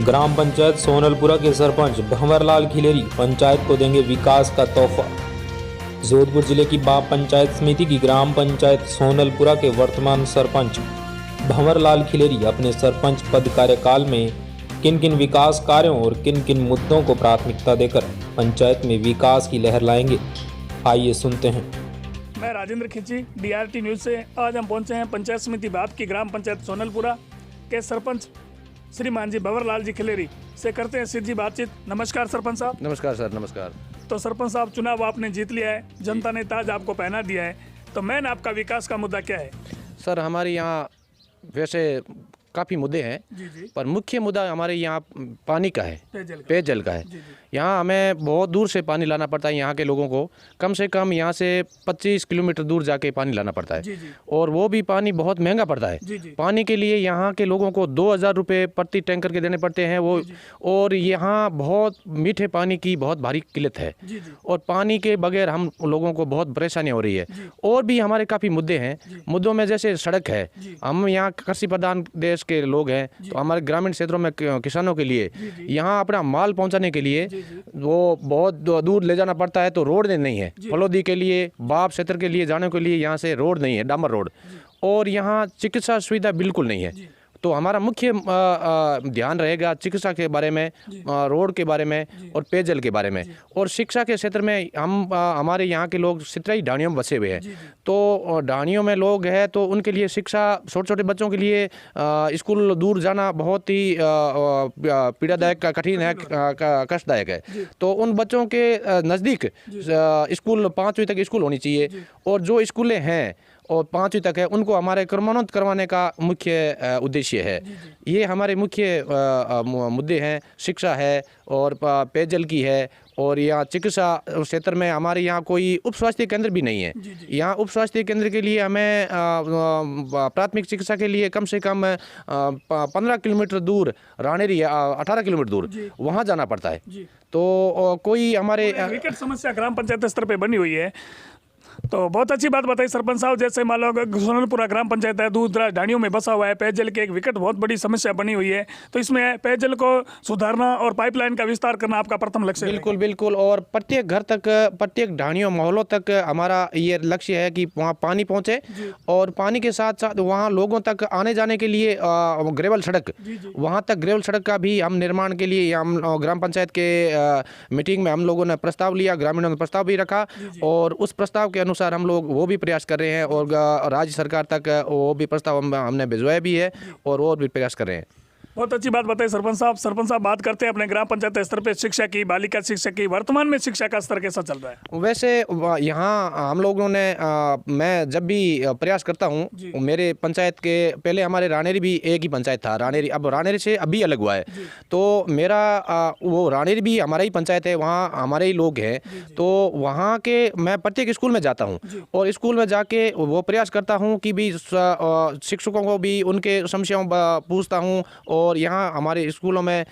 ग्राम पंचायत सोनलपुरा के सरपंच भंवरलाल खिलेरी पंचायत को देंगे विकास का तोहफा। जोधपुर जिले की बाप पंचायत समिति की ग्राम पंचायत सोनलपुरा के वर्तमान सरपंच भंवरलाल खिलेरी अपने सरपंच पद कार्यकाल में किन किन विकास कार्यों और किन किन मुद्दों को प्राथमिकता देकर पंचायत में विकास की लहर लाएंगे, आइए सुनते हैं। मैं राजेंद्र खिची DRT न्यूज़ से आज हम पहुंचे हैं पंचायत समिति बाप की ग्राम पंचायत सोनलपुरा के सरपंच श्रीमान जी भंवरलाल जी खिलेरी से करते हैं सीधी बातचीत। नमस्कार सरपंच साहब। नमस्कार सर। नमस्कार। तो सरपंच साहब, चुनाव आपने जीत लिया है, जनता ने ताज आपको पहना दिया है, तो मैन आपका विकास का मुद्दा क्या है? सर, हमारे यहाँ वैसे काफ़ी मुद्दे हैं, पर मुख्य मुद्दा हमारे यहाँ पानी का है, पेयजल का है। यहाँ हमें बहुत दूर से पानी लाना पड़ता है। यहाँ के लोगों को कम से कम यहाँ से 25 किलोमीटर दूर जाके पानी लाना पड़ता है, और वो भी पानी बहुत महंगा पड़ता है। पानी के लिए यहाँ के लोगों को 2000 रुपये प्रति टैंकर के देने पड़ते हैं वो। और यहाँ बहुत मीठे पानी की बहुत भारी किल्लत है, और पानी के बगैर हम लोगों को बहुत परेशानी हो रही है। और भी हमारे काफ़ी मुद्दे हैं। मुद्दों में जैसे सड़क है, हम यहाँ कृषि प्रधान देश के लोग हैं, तो हमारे ग्रामीण क्षेत्रों में किसानों के लिए यहाँ अपना माल पहुँचाने के लिए वो बहुत दूर ले जाना पड़ता है, तो रोड नहीं है। फलोदी के लिए, बाप क्षेत्र के लिए जाने के लिए यहाँ से रोड नहीं है, डामर रोड। और यहाँ चिकित्सा सुविधा बिल्कुल नहीं है। तो हमारा मुख्य ध्यान रहेगा चिकित्सा के बारे में, रोड के बारे में और पेयजल के बारे में। और शिक्षा के क्षेत्र में हमारे यहाँ के लोग सितराई ढाणियों में बसे हुए हैं, तो ढाणियों में लोग हैं, तो उनके लिए शिक्षा, छोटे छोटे बच्चों के लिए स्कूल दूर जाना बहुत ही पीड़ादायक, कठिन है, कष्टदायक है। तो उन बच्चों के नज़दीक स्कूल 5वीं तक स्कूल होनी चाहिए, और जो स्कूलें हैं और 5वीं तक है उनको हमारे क्रमान्वित करवाने का मुख्य उद्देश्य है। ये हमारे मुख्य मुद्दे हैं। शिक्षा है और पेयजल की है। और यहाँ चिकित्सा क्षेत्र में हमारे यहाँ कोई उप स्वास्थ्य केंद्र भी नहीं है। यहाँ उप स्वास्थ्य केंद्र के लिए हमें प्राथमिक चिकित्सा के लिए कम से कम 15 किलोमीटर दूर, रानेरी 18 किलोमीटर दूर वहाँ जाना पड़ता है। तो कोई हमारे विकट समस्या ग्राम पंचायत स्तर पे बनी हुई है। तो बहुत अच्छी बात बताई सरपंच साहब। जैसे मान लो सोनलपुरा ग्राम पंचायत है, दूर दराज ढाणियों में बसा हुआ है, पेयजल की एक विकट बहुत बड़ी समस्या बनी हुई है। तो इसमें पेयजल को सुधारना और पाइपलाइन का विस्तार करना आपका प्रथम लक्ष्य है। बिल्कुल बिल्कुल। और प्रत्येक घर तक, प्रत्येक ढाणियों, मोहल्लों तक हमारा ये लक्ष्य है कि वहाँ पानी पहुँचे। और पानी के साथ साथ वहाँ लोगों तक आने जाने के लिए ग्रेवल सड़क, वहाँ तक ग्रेवल सड़क का भी हम निर्माण के लिए हम ग्राम पंचायत के मीटिंग में हम लोगों ने प्रस्ताव लिया, ग्रामीणों ने प्रस्ताव भी रखा, और उस प्रस्ताव के अनुसार हम लोग वो भी प्रयास कर रहे हैं। और राज्य सरकार तक वो भी प्रस्ताव हमने भिजवाया भी है, और भी प्रयास कर रहे हैं। बहुत अच्छी बात बताई सरपंच साहब। सरपंच साहब, बात करते हैं अपने ग्राम पंचायत स्तर पे शिक्षा की, बालिका शिक्षा की। वर्तमान में शिक्षा का स्तर कैसा चल रहा है? वैसे यहाँ हम लोगों ने मैं जब भी प्रयास करता हूँ, मेरे पंचायत के पहले हमारे रानेरी भी एक ही पंचायत था, रानेरी। अब रानेरी से अभी अलग हुआ है, तो मेरा वो रानेरी भी हमारा ही पंचायत है, वहाँ हमारे ही लोग हैं। तो वहाँ के मैं प्रत्येक स्कूल में जाता हूँ, और स्कूल में जाके वो प्रयास करता हूँ कि भी शिक्षकों को भी उनके समस्याओं पूछता हूँ। और यहाँ हमारे स्कूलों में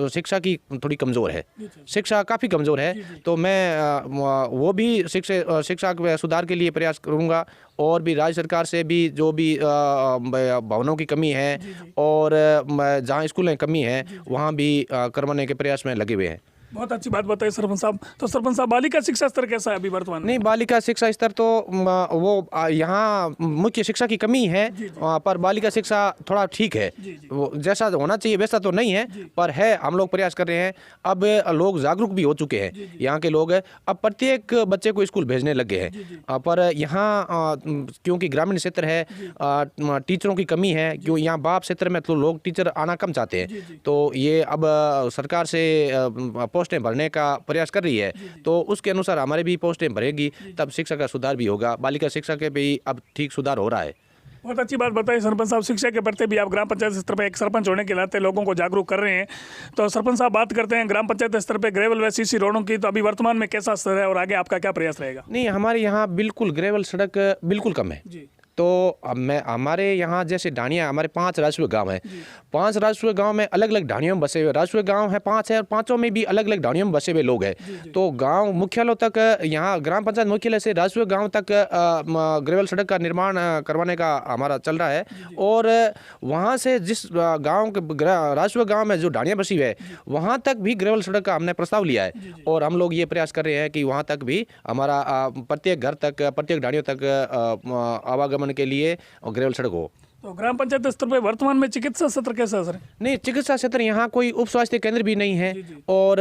शिक्षा की थोड़ी कमज़ोर है, शिक्षा काफ़ी कमज़ोर है। तो मैं वो भी शिक्षा के सुधार के लिए प्रयास करूँगा। और भी राज्य सरकार से भी जो भी भवनों की कमी है और जहाँ स्कूलें की कमी है, वहाँ भी करवाने के प्रयास में लगे हुए हैं। बहुत अच्छी बात बताई सरपंच साहब। तो सरपंच साहब, बालिका शिक्षा स्तर कैसा है अभी वर्तमान में? नहीं, बालिका शिक्षा स्तर तो वो यहाँ मुख्य शिक्षा की कमी है, पर बालिका शिक्षा थोड़ा ठीक है। वो जैसा होना चाहिए वैसा तो नहीं है, पर है। हम लोग प्रयास कर रहे हैं। अब लोग जागरूक भी हो चुके हैं, यहाँ के लोग अब प्रत्येक बच्चे को स्कूल भेजने लगे हैं। पर यहाँ क्योंकि ग्रामीण क्षेत्र है, टीचरों की कमी है, क्यों यहाँ बाप क्षेत्र में तो लोग टीचर आना कम चाहते हैं। तो ये अब सरकार से पोस्टें भरने का प्रयास कर रही है, तो उसके अनुसार हमारे भी पोस्टें भरेगी, तब शिक्षा का सुधार भी होगा। बालिका शिक्षा के भी अब ठीक सुधार हो रहा है। बहुत अच्छी बात बताई सरपंच साहब। शिक्षा के प्रति भी आप ग्राम पंचायत स्तर पर एक सरपंच होने के नाते लोगों को जागरूक कर रहे हैं। तो सरपंच साहब, बात करते हैं ग्राम पंचायत स्तर पर ग्रेवल व सीसी रोडों की। तो अभी वर्तमान में कैसा स्तर है और आगे आपका क्या प्रयास रहेगा? नहीं, हमारे यहाँ बिल्कुल ग्रेवल सड़क बिल्कुल कम है। तो मैं हमारे यहाँ जैसे ढाणियाँ, हमारे 5 राजस्व गांव हैं। 5 राजस्व गांव में अलग अलग ढाणियों में बसे हुए राजस्व गांव हैं 5 है, और 5 में भी अलग अलग ढाणियों में बसे हुए लोग हैं। तो गांव मुख्यालय तक, यहाँ ग्राम पंचायत मुख्यालय से राजस्व गांव तक ग्रेवल सड़क का निर्माण करवाने का हमारा चल रहा है। और वहाँ से जिस गाँव के राजस्व गाँव में जो ढाणियाँ बसी हुई है वहाँ तक भी ग्रेवल सड़क का हमने प्रस्ताव लिया है। और हम लोग ये प्रयास कर रहे हैं कि वहाँ तक भी हमारा प्रत्येक घर तक, प्रत्येक ढाणियों तक आवागमन के लिए ग्रेवल सड़क हो। तो ग्राम पंचायत स्तर पर वर्तमान में चिकित्सा क्षेत्र कैसा है सर? नहीं, चिकित्सा क्षेत्र यहाँ कोई उप स्वास्थ्य केंद्र भी नहीं है। और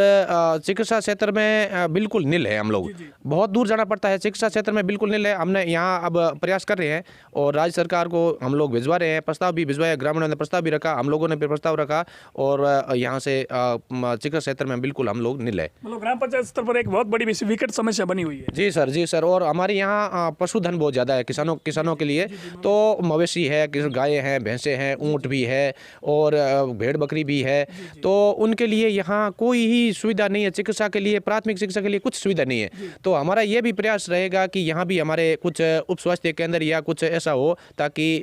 चिकित्सा क्षेत्र में बिल्कुल नील है। हम लोग बहुत दूर जाना पड़ता है, चिकित्सा क्षेत्र में बिल्कुल नील है। हमने यहाँ अब प्रयास कर रहे हैं और राज्य सरकार को हम लोग भिजवा रहे हैं, प्रस्ताव भी भिजवाया, ग्रामीणों ने प्रस्ताव भी रखा, हम लोगों ने भी प्रस्ताव रखा। और यहाँ से चिकित्सा क्षेत्र में बिल्कुल हम लोग नील है। मतलब ग्राम पंचायत स्तर पर एक बहुत बड़ी विकट समस्या बनी हुई है। जी सर, जी सर। और हमारे यहाँ पशुधन बहुत ज़्यादा है किसानों के लिए। तो मवेशी है, गायें हैं, भैंसें हैं, ऊँट भी है और भेड़ बकरी भी है। तो उनके लिए यहाँ कोई ही सुविधा नहीं है, चिकित्सा के लिए, प्राथमिक चिकित्सा के लिए कुछ सुविधा नहीं है। तो हमारा ये भी प्रयास रहेगा कि यहाँ भी हमारे कुछ उप स्वास्थ्य केंद्र या कुछ ऐसा हो ताकि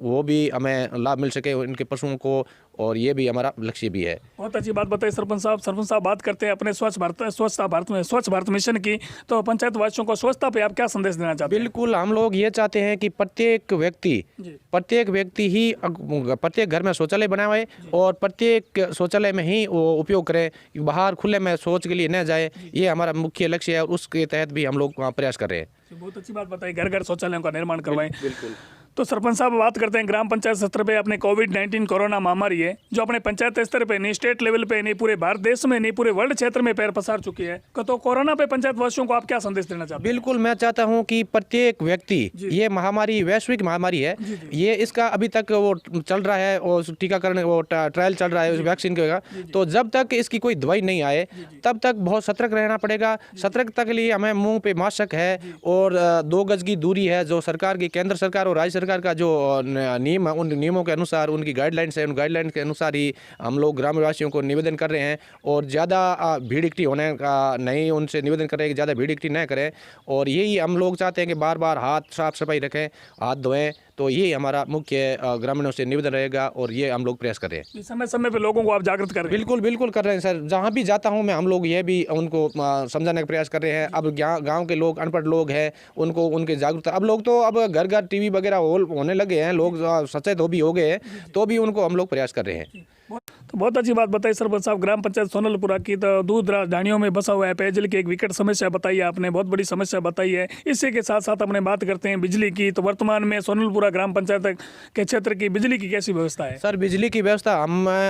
वो भी हमें लाभ मिल सके उनके पशुओं को। और ये भी हमारा लक्ष्य भी है। बहुत अच्छी बात बताई सरपंच साहब। सरपंच साहब, बात करते हैं अपने स्वच्छ भारत मिशन की। तो पंचायत वासियों को स्वच्छता पे आप क्या संदेश देना चाहते हैं? बिल्कुल, हम लोग ये चाहते हैं कि प्रत्येक व्यक्ति ही प्रत्येक घर में शौचालय बनाए और प्रत्येक शौचालय में ही वो उपयोग करें, बाहर खुले में शौच के लिए न जाए। ये हमारा मुख्य लक्ष्य है और उसके तहत भी हम लोग वहाँ प्रयास कर रहे हैं। बहुत अच्छी बात बताई, घर घर शौचालयों का निर्माण करवाएं। बिल्कुल। तो सरपंच साहब, बात करते हैं ग्राम पंचायत स्तर पे अपने कोविड-19 कोरोना महामारी है जो अपने पंचायत स्तर पे नहीं, स्टेट लेवल पे नहीं, पूरे भारत देश में नहीं, पूरे वर्ल्ड क्षेत्र में पैर पसार चुकी है। तो कोरोना पे पंचायत वासियों को आप क्या संदेश देना चाहते हैं? बिल्कुल, मैं चाहता हूं कि प्रत्येक व्यक्ति, ये महामारी वैश्विक महामारी है। ये इसका अभी तक वो चल रहा है और टीकाकरण, वो ट्रायल चल रहा है उस वैक्सीन का। तो जब तक इसकी कोई दवाई नहीं आए तब तक बहुत सतर्क रहना पड़ेगा। सतर्कता के लिए हमें मुँह पे मास्क है और 2 गज की दूरी है, जो सरकार की, केंद्र सरकार और राज्य सरकार का जो नियम है, उन नियमों के अनुसार, उनकी गाइडलाइंस है, उन गाइडलाइंस के अनुसार ही हम लोग ग्रामवासियों को निवेदन कर रहे हैं। और ज़्यादा भीड़ इकट्ठी होने का नहीं, उनसे निवेदन कर रहे हैं कि ज़्यादा भीड़ इकट्ठी न करें। और यही हम लोग चाहते हैं कि बार बार हाथ साफ सफाई रखें, हाथ धोएं। तो ये हमारा मुख्य ग्रामीणों से निवेदन रहेगा और ये हम लोग प्रयास कर रहे हैं। समय समय पे लोगों को आप जागृत कर रहे हैं? बिल्कुल बिल्कुल कर रहे हैं सर। जहाँ भी जाता हूँ मैं, हम लोग ये भी उनको समझाने का प्रयास कर रहे हैं। अब गाँव के लोग, अनपढ़ लोग हैं, उनको उनके जागरूकता, अब लोग तो अब घर घर टीवी वगैरह होने लगे हैं, लोग सचेत भी हो गए हैं, तो भी उनको हम लोग प्रयास कर रहे हैं। तो बहुत अच्छी बात बताई सरपंच साहब। ग्राम पंचायत सोनलपुरा की तो दूर दराज ढाणियों में बसा हुआ है, पेयजल की एक विकट समस्या बताई है आपने, बहुत बड़ी समस्या बताई है। इसी के साथ साथ अपने बात करते हैं बिजली की। तो वर्तमान में सोनलपुरा ग्राम पंचायत के क्षेत्र की बिजली की कैसी व्यवस्था है? सर, बिजली की व्यवस्था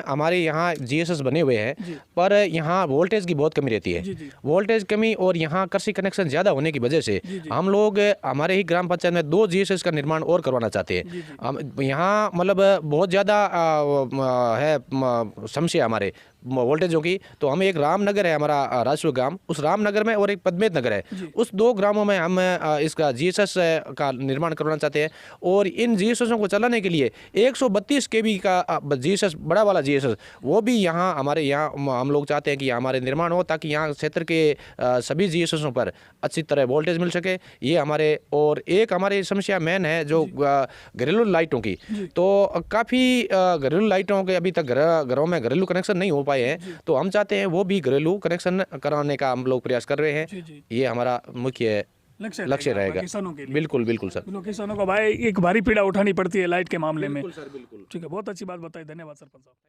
हमारे यहाँ GSS बने हुए हैं, पर यहाँ वोल्टेज की बहुत कमी रहती है। वोल्टेज कमी और यहाँ कृषि कनेक्शन ज़्यादा होने की वजह से हम लोग हमारे ही ग्राम पंचायत में 2 GSS का निर्माण और करवाना चाहते हैं। हम यहाँ मतलब बहुत ज़्यादा है समस्या हमारे वोल्टेजों की। तो हम, एक रामनगर है हमारा राजस्व ग्राम, उस रामनगर में, और एक पद्मेत नगर है, उस 2 ग्रामों में हम इसका GSS का निर्माण करवाना चाहते हैं। और इन GSS को चलाने के लिए 132 kV का GSS, बड़ा वाला GSS, वो भी यहाँ हमारे यहाँ हम लोग चाहते हैं कि हमारे निर्माण हो, ताकि यहाँ क्षेत्र के सभी GSS पर अच्छी तरह वोल्टेज मिल सके। ये हमारे, और एक हमारी समस्या मेन है जो घरेलू लाइटों की। तो काफ़ी घरेलू लाइटों के अभी तक घरों में घरेलू कनेक्शन नहीं हो पाए हैं, तो हम चाहते हैं वो भी घरेलू कनेक्शन कराने का हम लोग प्रयास कर रहे हैं। ये हमारा मुख्य लक्ष्य रहेगा किसानों के लिए। बिल्कुल बिल्कुल सर। किसानों को भाई एक भारी पीड़ा उठानी पड़ती है लाइट के मामले में। ठीक है, बहुत अच्छी बात बताई, धन्यवाद सरपंच साहब।